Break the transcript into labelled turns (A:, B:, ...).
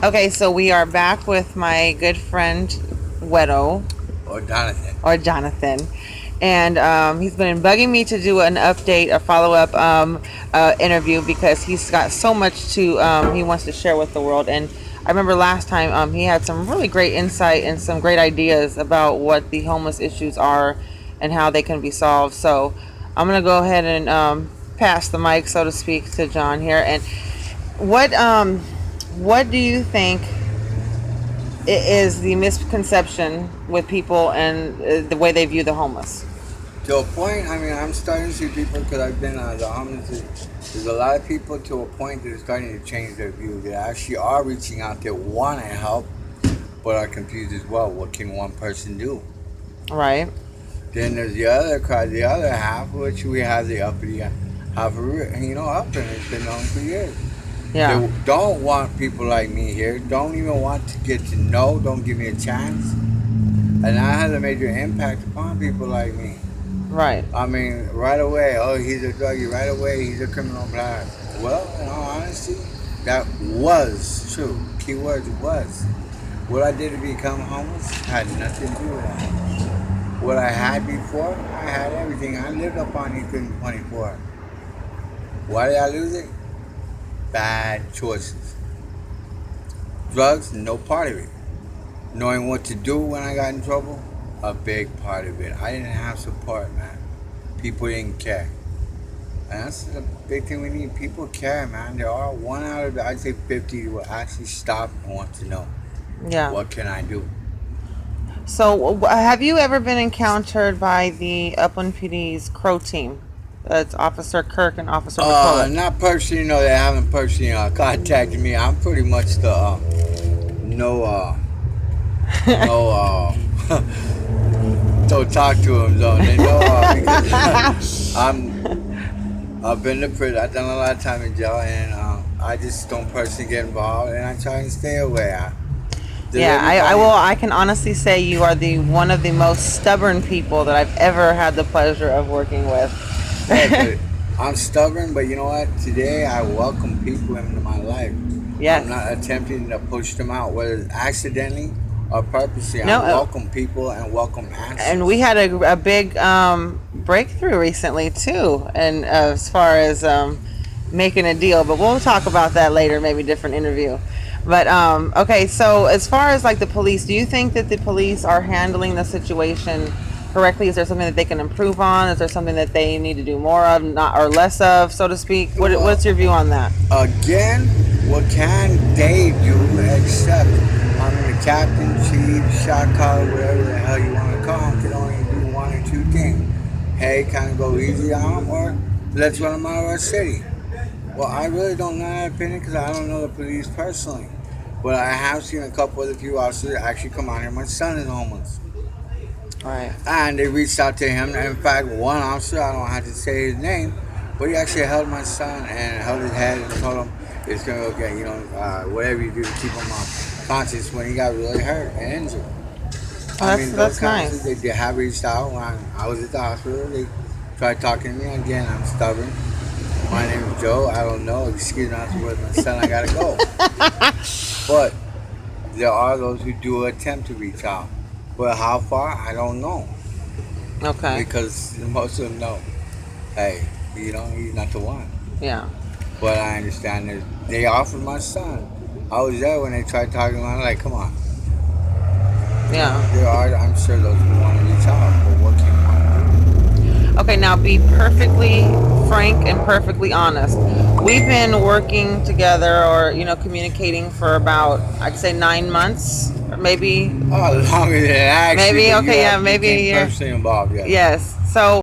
A: Okay, so we are back with my good friend Wedo
B: Or Jonathan.
A: or Jonathan, and he's been bugging me to do an update, a follow up interview because he's got so much to he wants to share with the world. And I remember last time he had some really great insight and some great ideas about what the homeless issues are and how they can be solved. So I'm gonna go ahead and pass the mic, so to speak, to John here. And what um, what do you think it is the misconception with people and the way they view the homeless?
B: To a point, I mean, I'm starting to see people because I've been the homeless. There's a lot of people to a point that are starting to change their view. They actually are reaching out. They want to help, but are confused as well. What can one person do?
A: Right.
B: Then there's the other crowd, the other half, which we have the uppity half of Upland. It's been known for years.
A: Yeah.
B: They don't want people like me here. Don't even want to get to know. Don't give me a chance. And that has a major impact upon people like me.
A: Right.
B: I mean, right away, oh, he's a druggie. Right away, he's a criminal black. Well, in all honesty, that was true. Keywords was. What I did to become homeless had nothing to do with that. What I had before, I had everything. I lived up on Equipment 24. Why did I lose it? Bad choices. Drugs, no part of it. Knowing what to do when I got in trouble, a big part of it. I didn't have support, man. People didn't care. And that's the big thing we need. People care, man. There are one out of, I'd say 50 who will actually stop and want to know.
A: Yeah.
B: What can I do?
A: So, have you ever been encountered by the Upland PD's Crow team? That's Officer Kirk and Officer McCullough.
B: Not personally, no. They haven't personally contacted me. I'm pretty much the no, no. Don't talk to them though. They know because I've been to prison. I've done a lot of time in jail, and I just don't personally get involved, and I try and stay away.
A: I can honestly say you are the one of the most stubborn people that I've ever had the pleasure of working with.
B: Yeah, I'm stubborn, but you know what? Today I welcome people into my life.
A: Yes.
B: I'm not attempting to push them out, whether it's accidentally or purposely.
A: No,
B: I welcome people and welcome answers.
A: And we had a big breakthrough recently too, and as far as making a deal, but we'll talk about that later, maybe different interview. But okay, so as far as like the police, do you think that the police are handling the situation correctly? Is there something that they can improve on? Is there something that they need to do more of, not or less of, so to speak? What's your view on that?
B: Again, what can they do except the captain, chief, shot caller, whatever the hell you want to call them, can only do one or two things. Hey, kind of go easy on them, or let's run them out of our city. Well, I really don't know that opinion because I don't know the police personally. But I have seen a couple of the few officers actually come out here. My son is homeless.
A: Right.
B: And they reached out to him. In fact, one officer, I don't have to say his name, but he actually held my son and held his head and told him it's going to okay, whatever you do to keep him conscious when he got really hurt and injured.
A: That's nice.
B: They have reached out when I was at the hospital. They tried talking to me. Again, I'm stubborn. My name is Joe. I don't know. Excuse me, I'm with my son. I got to go. But there are those who do attempt to reach out. But how far, I don't know.
A: Okay.
B: Because most of them know, hey, he's not the one.
A: Yeah.
B: But I understand that they offered my son. I was there when they tried talking to him. I'm like, come on.
A: Yeah.
B: There are, I'm sure, those who want to reach out. But what can one do?
A: Okay, now be perfectly frank and perfectly honest. We've been working together or, communicating for about, I'd say 9 months, or maybe.
B: Oh, longer than that, actually.
A: Maybe, okay, yeah, maybe a year.
B: Personally involved, yeah.
A: Yes. So